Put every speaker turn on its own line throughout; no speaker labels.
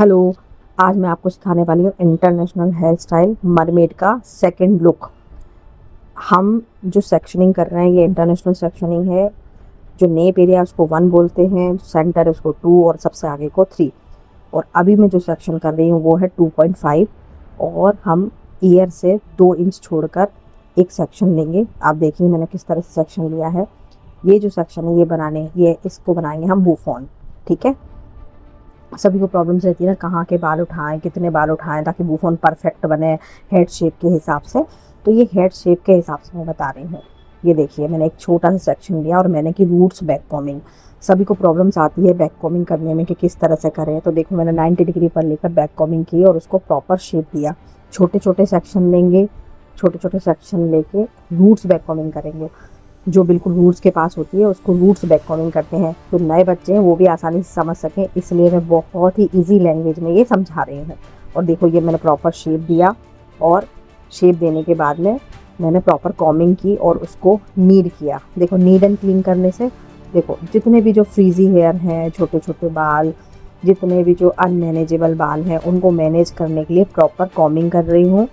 Hello. आज मैं आपको सिखाने वाली हूँ इंटरनेशनल हेयर स्टाइल मरमेड का सेकंड लुक। हम जो सेक्शनिंग कर रहे हैं ये इंटरनेशनल सेक्शनिंग है। जो नेप एरिया उसको 1 बोलते हैं, सेंटर है उसको 2 और सबसे आगे को 3। और अभी मैं जो सेक्शन कर रही हूँ वो है 2.5 और हम ईयर से 2 इंच छोड़कर एक सेक्शन लेंगे। आप देखिए मैंने किस तरह से सेक्शन लिया है। ये जो सेक्शन है ये इसको बनाएंगे हम बूफॉन। ठीक है। सभी को प्रॉब्लम्स रहती है ना, कहाँ के बाल उठाएं, कितने बाल उठाएं ताकि बूफॉन परफेक्ट बने हेड शेप के हिसाब से। तो ये हेड शेप के हिसाब से मैं बता रही हूँ। ये देखिए मैंने एक छोटा सा सेक्शन लिया और मैंने की रूट्स बैक कॉमिंग। सभी को प्रॉब्लम्स आती है बैक कॉमिंग करने में कि किस तरह से करें। तो देखो मैंने 90 डिग्री पर लेकर बैक कॉमिंग की और उसको प्रॉपर शेप दिया। छोटे छोटे सेक्शन लेंगे, छोटे छोटे सेक्शन लेके रूट्स बैक कॉमिंग करेंगे। जो बिल्कुल रूट्स के पास होती है उसको रूट्स बैक कॉमिंग करते हैं। जो नए बच्चे हैं वो भी आसानी से समझ सकें, इसलिए मैं बहुत ही इजी लैंग्वेज में ये समझा रही हूँ। और देखो ये मैंने प्रॉपर शेप दिया और शेप देने के बाद में मैंने प्रॉपर कॉमिंग की और उसको नीड किया। देखो नीड एंड क्लीन करने से देखो जितने भी जो फ्रीजी हेयर हैं, छोटे छोटे बाल, जितने भी जो अनमैनेजेबल बाल हैं उनको मैनेज करने के लिए प्रॉपर कॉमिंग कर रही हूँ।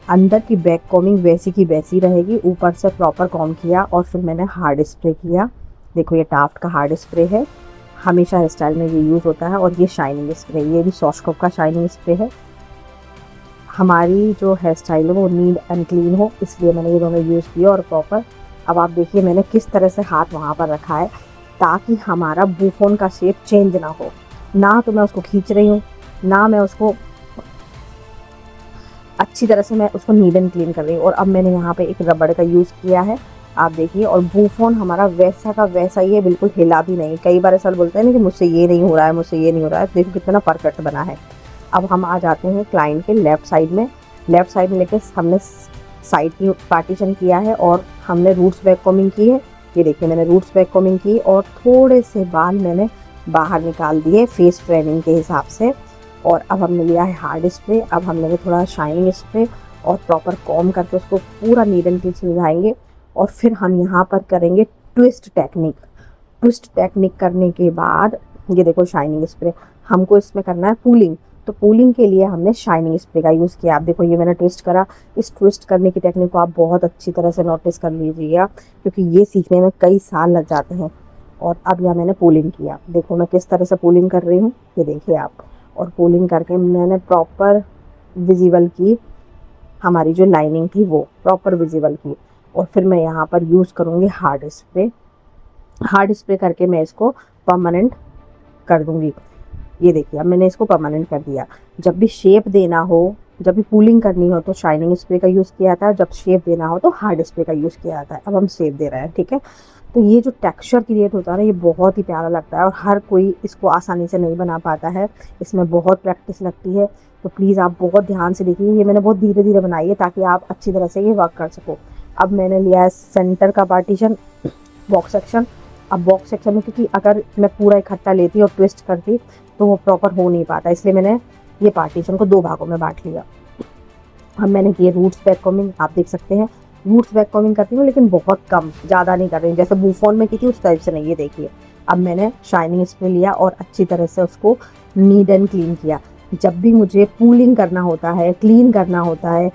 अंदर की बैक कॉमिंग वैसी की वैसी रहेगी, ऊपर से प्रॉपर कॉम किया और फिर मैंने हार्ड स्प्रे किया। देखो ये टाफ्ट का हार्ड स्प्रे है, हमेशा हेयर स्टाइल में ये यूज़ होता है। और ये शाइनिंग स्प्रे, ये भी सॉशकॉप का शाइनिंग स्प्रे है। हमारी जो हेयर स्टाइल है वो नीट एंड क्लीन हो, इसलिए मैंने ये दोनों यूज़ किया और प्रॉपर। अब आप देखिए मैंने किस तरह से हाथ वहाँ पर रखा है ताकि हमारा बूफोन का शेप चेंज ना हो। ना तो मैं उसको खींच रही हूँ, ना मैं उसको अच्छी तरह से मैं उसको नीट एंड क्लीन कर रही हूँ। और अब मैंने यहाँ पे एक रबड़ का यूज़ किया है, आप देखिए। और बूफोन हमारा वैसा का वैसा ही है, बिल्कुल हिला भी नहीं। कई बार ऐसा बोलते हैं ना कि मुझसे ये नहीं हो रहा है, मुझसे ये नहीं हो रहा है। देखो कितना परफेक्ट बना है। अब हम आ जाते हैं क्लाइंट के लेफ़्ट साइड में। लेफ़्ट साइड में लेके हमने साइड की पार्टीशन किया है और हमने रूट्स बैक कॉमिंग की है। ये देखिए मैंने रूट्स बैक कॉमिंग की और थोड़े से बाल मैंने बाहर निकाल दिए फेस फ्रेमिंग के हिसाब से। और अब हमने लिया है हार्ड स्प्रे, अब हम लेंगे थोड़ा शाइनिंग स्प्रे और प्रॉपर कॉम करके उसको पूरा नीट एंड क्लीन सुलझाएंगे। और फिर हम यहाँ पर करेंगे ट्विस्ट टेक्निक। ट्विस्ट टेक्निक करने के बाद ये देखो शाइनिंग स्प्रे, हमको इसमें करना है पूलिंग। तो पूलिंग के लिए हमने शाइनिंग स्प्रे का यूज़ किया। आप देखो ये मैंने ट्विस्ट करा। इस ट्विस्ट करने की टेक्निक को आप बहुत अच्छी तरह से नोटिस कर लीजिएगा, क्योंकि ये सीखने में कई साल लग जाते हैं। और अब यहाँ मैंने पूलिंग किया, देखो मैं किस तरह से पूलिंग कर रही हूँ, ये देखिए आप। और पूलिंग करके मैंने प्रॉपर विजिबल की, हमारी जो लाइनिंग थी वो प्रॉपर विजिबल की। और फिर मैं यहाँ पर यूज़ करूँगी हार्ड स्प्रे। हार्ड स्प्रे करके मैं इसको परमानेंट कर दूँगी। ये देखिए अब मैंने इसको परमानेंट कर दिया। जब भी शेप देना हो, जब भी पूलिंग करनी हो तो शाइनिंग स्प्रे का यूज़ किया था, जब शेप देना हो तो हार्ड स्प्रे का यूज़ किया जाता है। अब हम शेप दे रहे हैं, ठीक है। तो ये जो टेक्सचर क्रिएट होता है ना, ये बहुत ही प्यारा लगता है और हर कोई इसको आसानी से नहीं बना पाता है। इसमें बहुत प्रैक्टिस लगती है। तो प्लीज़ आप बहुत ध्यान से देखिए, ये मैंने बहुत धीरे धीरे बनाई है ताकि आप अच्छी तरह से ये वर्क कर सको। अब मैंने लिया है सेंटर का पार्टीशन, बॉक्स सेक्शन। अब बॉक्स सेक्शन में क्योंकि अगर मैं पूरा इकट्ठा लेती और ट्विस्ट करती तो वो प्रॉपर हो नहीं पाता, इसलिए मैंने ये पार्टीशन को 2 भागों में बांट लिया। अब मैंने किए रूट्स बैक कॉमिंग, आप देख सकते हैं रूट्स बैक कॉमिंग करती हूँ लेकिन बहुत कम, ज़्यादा नहीं कर रही हूँ। जैसे बूफोन में की थी उस टाइप से नहीं, ये देखिए। अब मैंने शाइनिंग स्प्रे लिया और अच्छी तरह से उसको नीट एंड क्लीन किया। जब भी मुझे पूलिंग करना होता है, क्लीन करना होता है,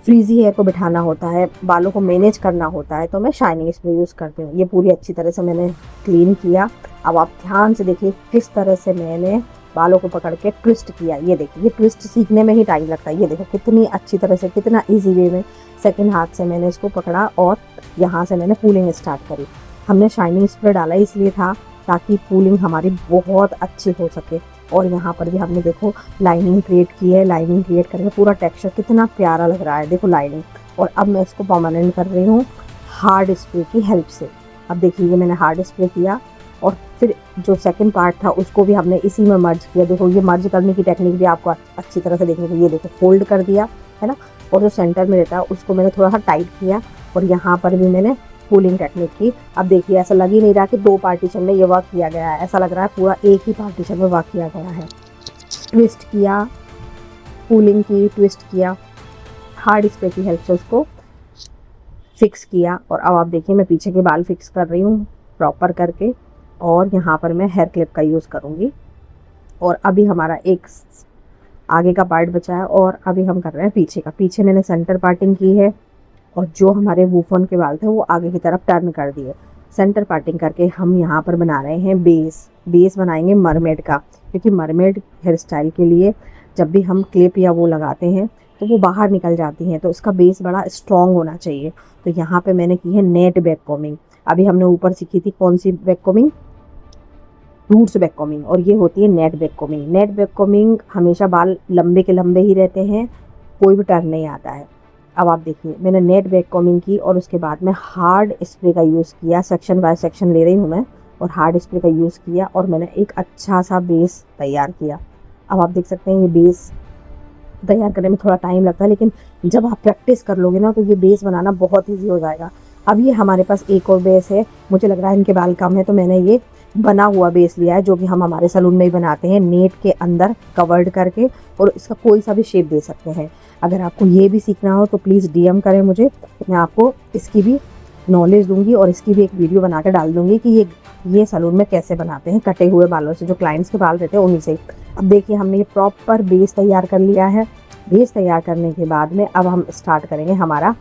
फ्रीजी हेयर को बिठाना होता है, बालों को मैनेज करना होता है, तो मैं शाइनिंग स्प्रे यूज़ करती हूँ। ये पूरी अच्छी तरह से मैंने क्लीन किया। अब आप ध्यान से देखिए किस तरह से मैंने बालों को पकड़ के ट्विस्ट किया। ये देखिए, ये ट्विस्ट सीखने में ही टाइम लगता है। ये देखो कितनी अच्छी तरह से, कितना इजी वे में सेकंड हाथ से मैंने इसको पकड़ा और यहाँ से मैंने पूलिंग स्टार्ट करी। हमने शाइनिंग स्प्रे डाला इसलिए था ताकि पूलिंग हमारी बहुत अच्छी हो सके। और यहाँ पर भी हमने देखो लाइनिंग क्रिएट की है। लाइनिंग क्रिएट करके पूरा टेक्सचर कितना प्यारा लग रहा है, देखो लाइनिंग। और अब मैं इसको परमानेंट कर रही हूँ हार्ड स्प्रे की हेल्प से। अब देखिए ये मैंने हार्ड स्प्रे किया और फिर जो सेकंड पार्ट था उसको भी हमने इसी में मर्ज किया। देखो ये मर्ज करने की टेक्निक भी आपको अच्छी तरह से देखने को, ये देखो फोल्ड कर दिया है ना। और जो सेंटर में रहता है उसको मैंने थोड़ा सा टाइट किया और यहाँ पर भी मैंने पूलिंग टेक्निक की। अब देखिए ऐसा लग ही नहीं रहा कि 2 पार्टीशन में ये वर्क किया गया है, ऐसा लग रहा है पूरा एक ही पार्टीशन में वर्क किया गया है। ट्विस्ट किया, पूलिंग की, ट्विस्ट किया, हार्ड स्प्रे की हेल्प से उसको फिक्स किया। और अब आप देखिए मैं पीछे के बाल फिक्स कर रही हूँ प्रॉपर करके। और यहाँ पर मैं हेयर क्लिप का यूज़ करूँगी। और अभी हमारा एक आगे का पार्ट बचा है और अभी हम कर रहे हैं पीछे का। पीछे मैंने सेंटर पार्टिंग की है और जो हमारे वूफन के बाल थे वो आगे की तरफ टर्न कर दिए। सेंटर पार्टिंग करके हम यहाँ पर बना रहे हैं बेस बनाएंगे मरमेड का, क्योंकि मरमेड हेयर स्टाइल के लिए जब भी हम क्लिप या वो लगाते हैं तो वो बाहर निकल जाती हैं, तो इसका बेस बड़ा स्ट्रॉन्ग होना चाहिए। तो यहाँ पे मैंने की है नेट बैक कॉमिंग। अभी हमने ऊपर सीखी थी कौन सी back combing, roots back combing, और ये होती है net back combing. Net back combing हमेशा बाल लंबे के लंबे ही रहते हैं, कोई भी टर्न नहीं आता है। अब आप देखिए मैंने नेट बैक कॉमिंग की और उसके बाद में हार्ड स्प्रे का यूज़ किया। सेक्शन बाय सेक्शन ले रही हूँ मैं, और हार्ड स्प्रे का यूज़ किया और मैंने एक अच्छा सा बेस तैयार किया। अब आप देख सकते हैं ये बेस तैयार करने में थोड़ा टाइम लगता है, लेकिन जब आप प्रैक्टिस कर लोगे ना तो ये बेस बनाना बहुत ईजी हो जाएगा। अब ये हमारे पास एक और बेस है, मुझे लग रहा है इनके बाल कम है तो मैंने ये बना हुआ बेस लिया है, जो कि हम हमारे सैलून में ही बनाते हैं, नेट के अंदर कवर्ड करके, और इसका कोई सा भी शेप दे सकते हैं। अगर आपको ये भी सीखना हो तो प्लीज़ डीएम करें मुझे, मैं आपको इसकी भी नॉलेज दूंगी और इसकी भी एक वीडियो बना के डाल दूंगी कि ये सैलून में कैसे बनाते हैं कटे हुए बालों से, जो क्लाइंट्स के बाल रहते हैं उन्हीं से। अब देखिए हमने ये प्रॉपर बेस तैयार कर लिया है। बेस तैयार करने के बाद में अब हम स्टार्ट करेंगे हमारा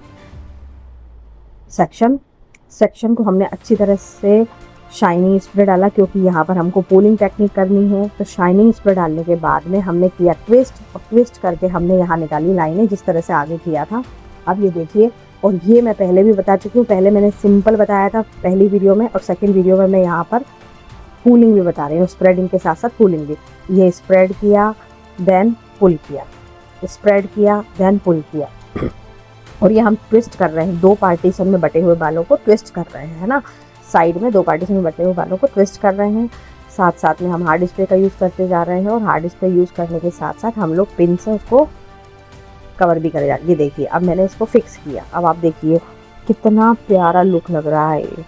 सेक्शन को हमने अच्छी तरह से शाइनिंग स्प्रे डाला, क्योंकि यहाँ पर हमको पूलिंग टेक्निक करनी है। तो शाइनिंग स्प्रे डालने के बाद में हमने किया ट्विस्ट, और ट्विस्ट करके हमने यहाँ निकाली लाइनें जिस तरह से आगे किया था। अब ये देखिए, और ये मैं पहले भी बता चुकी हूँ, पहले मैंने सिंपल बताया था पहली वीडियो में, और सेकेंड वीडियो में मैं यहाँ पर पूलिंग भी बता रही हूँ, स्प्रेडिंग के साथ साथ पूलिंग भी। ये स्प्रेड किया देन पुल किया, स्प्रेड किया देन पुल किया, और ये हम ट्विस्ट कर रहे हैं, दो पार्टीशन में बटे हुए बालों को ट्विस्ट कर रहे हैं, है ना। साइड में दो पार्टीशन में बटे हुए बालों को ट्विस्ट कर रहे हैं। साथ साथ में हम हार्ड स्प्रे का यूज़ करते जा रहे हैं, और हार्ड स्प्रे यूज़ करने के साथ साथ हम लोग पिन से उसको कवर भी कर जाए। ये देखिए अब मैंने इसको फिक्स किया। अब आप देखिए कितना प्यारा लुक लग रहा है ये।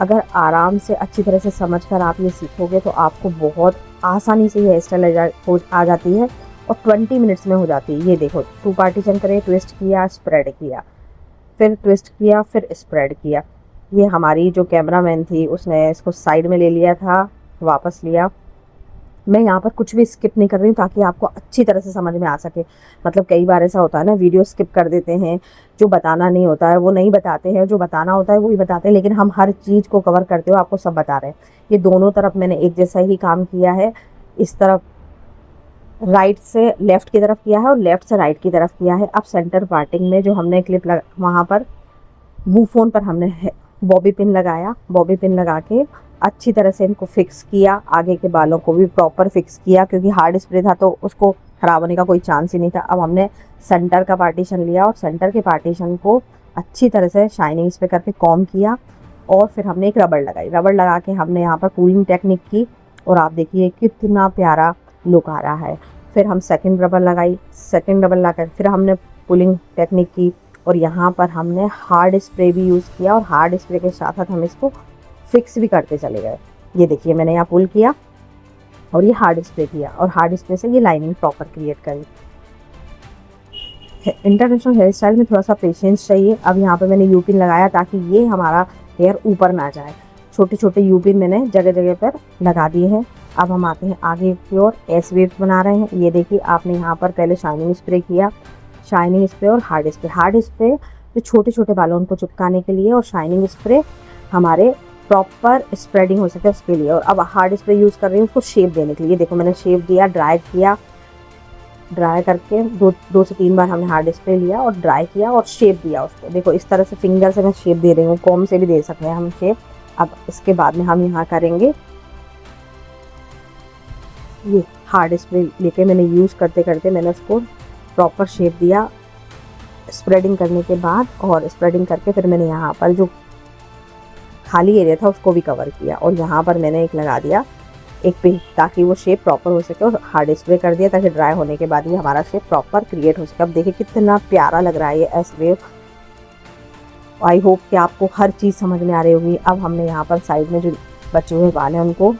अगर आराम से अच्छी तरह से समझ कर आप ये सीखोगे तो आपको बहुत आसानी से ये हेयर स्टाइल आ जाती है, और 20 मिनट्स में हो जाती है। ये देखो, टू पार्टीशन करें, ट्विस्ट किया, स्प्रेड किया, फिर ट्विस्ट किया, फिर स्प्रेड किया। ये हमारी जो कैमरामैन थी उसने इसको साइड में ले लिया था, वापस लिया। मैं यहाँ पर कुछ भी स्किप नहीं कर रही हूँ ताकि आपको अच्छी तरह से समझ में आ सके। मतलब कई बार ऐसा होता है ना, वीडियो स्किप कर देते हैं, जो बताना नहीं होता है वो नहीं बताते हैं, जो बताना होता है वो ही बताते हैं, लेकिन हम हर चीज़ को कवर करते हुए आपको सब बता रहे हैं। ये दोनों तरफ मैंने एक जैसा ही काम किया है, इस तरफ राइट से लेफ़्ट की तरफ किया है और लेफ़्ट से राइट की तरफ किया है। अब सेंटर पार्टिंग में जो हमने क्लिप वहाँ पर वूफोन पर हमने बॉबी पिन लगाया, बॉबी पिन लगा के अच्छी तरह से इनको फिक्स किया। आगे के बालों को भी प्रॉपर फिक्स किया, क्योंकि हार्ड स्प्रे था तो उसको ख़राब होने का कोई चांस ही नहीं था। अब हमने सेंटर का पार्टीशन लिया और सेंटर के पार्टीशन को अच्छी तरह से शाइनिंग स्प्रे करके कॉम किया, और फिर हमने एक रबड़ लगाई। रबड़ लगा के हमने यहाँ पर पूलिंग टेक्निक की, और आप देखिए कितना प्यारा लुक आ रहा है। फिर हम सेकंड रबड़ लगाई, सेकंड रबड़ लगा कर फिर हमने पुलिंग टेक्निक की, और यहाँ पर हमने हार्ड स्प्रे भी यूज़ किया, और हार्ड स्प्रे के साथ साथ हम इसको फिक्स भी करते चले गए। ये देखिए मैंने यहाँ पुल किया और ये हार्ड स्प्रे किया, और हार्ड स्प्रे से ये लाइनिंग प्रॉपर क्रिएट करी। इंटरनेशनल हेयर स्टाइल में थोड़ा सा पेशेंस चाहिए। अब यहाँ पर मैंने यूपिन लगाया ताकि ये हमारा हेयर ऊपर ना जाए। छोटे छोटे यूपिन मैंने जगह जगह पर लगा दिए हैं। अब हम आते हैं आगे की ओर, एस वेव्स बना रहे हैं। ये देखिए आपने यहाँ पर पहले शाइनिंग स्प्रे किया, शाइनिंग स्प्रे और हार्ड स्प्रे। हार्ड स्प्रे जो छोटे छोटे बालों उनको चिपकाने के लिए, और शाइनिंग स्प्रे हमारे प्रॉपर स्प्रेडिंग हो सके उसके लिए। और अब हार्ड स्प्रे यूज़ कर रही हूँ उसको शेप देने के लिए। देखो मैंने शेप दिया, ड्राई किया, ड्राई करके दो से 3 बार हमने हार्ड स्प्रे लिया और ड्राई किया और शेप दिया उसको। देखो इस तरह से फिंगर से मैं शेप दे रही हूँ, कॉम से भी दे सकते हैं हम शेप। अब इसके बाद में हम यहाँ करेंगे, ये हार्ड स्प्रे लेके मैंने यूज़ करते करते मैंने उसको प्रॉपर शेप दिया स्प्रेडिंग करने के बाद, और स्प्रेडिंग करके फिर मैंने यहाँ पर जो खाली एरिया था उसको भी कवर किया, और यहाँ पर मैंने एक लगा दिया एक पिन, ताकि वो शेप प्रॉपर हो सके, और हार्ड स्प्रे कर दिया ताकि ड्राई होने के बाद ये हमारा शेप प्रॉपर क्रिएट हो सके। अब देखिए कितना प्यारा लग रहा है ये एस वेव। आई होप कि आपको हर चीज़ समझ में आ रही होगी। अब हमने यहाँ पर साइड में जो बचे हुए बाल हैं उनको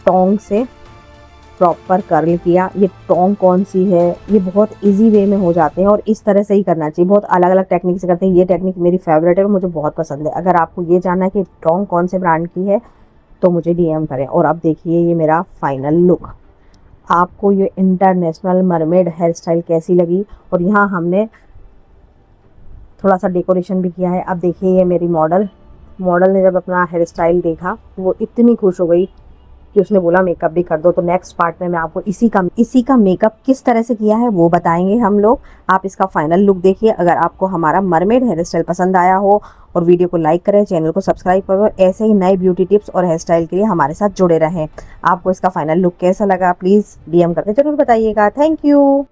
टोंग से प्रॉपर कर्ल किया। ये टोंग कौन सी है, ये बहुत इजी वे में हो जाते हैं, और इस तरह से ही करना चाहिए। बहुत अलग अलग टेक्निक से करते हैं, ये टेक्निक मेरी फेवरेट है और मुझे बहुत पसंद है। अगर आपको ये जानना है कि टोंग कौन से ब्रांड की है तो मुझे डीएम करें। और अब देखिए ये मेरा फाइनल लुक। आपको ये इंटरनेशनल मरमेड हेयर स्टाइल कैसी लगी। और यहाँ हमने थोड़ा सा डेकोरेशन भी किया है। अब देखिए ये मेरी मॉडल ने जब अपना हेयर स्टाइल देखा तो वो इतनी खुश हो गई कि उसने बोला मेकअप भी कर दो। तो नेक्स्ट पार्ट में मैं आपको इसी का मेकअप किस तरह से किया है वो बताएंगे हम लोग। आप इसका फाइनल लुक देखिए। अगर आपको हमारा मरमेड हेयर स्टाइल पसंद आया हो और वीडियो को लाइक करें, चैनल को सब्सक्राइब करो, ऐसे ही नए ब्यूटी टिप्स और हेयर स्टाइल के लिए हमारे साथ जुड़े रहें। आपको इसका फाइनल लुक कैसा लगा प्लीज़ DM करके जरूर बताइएगा। Thank you.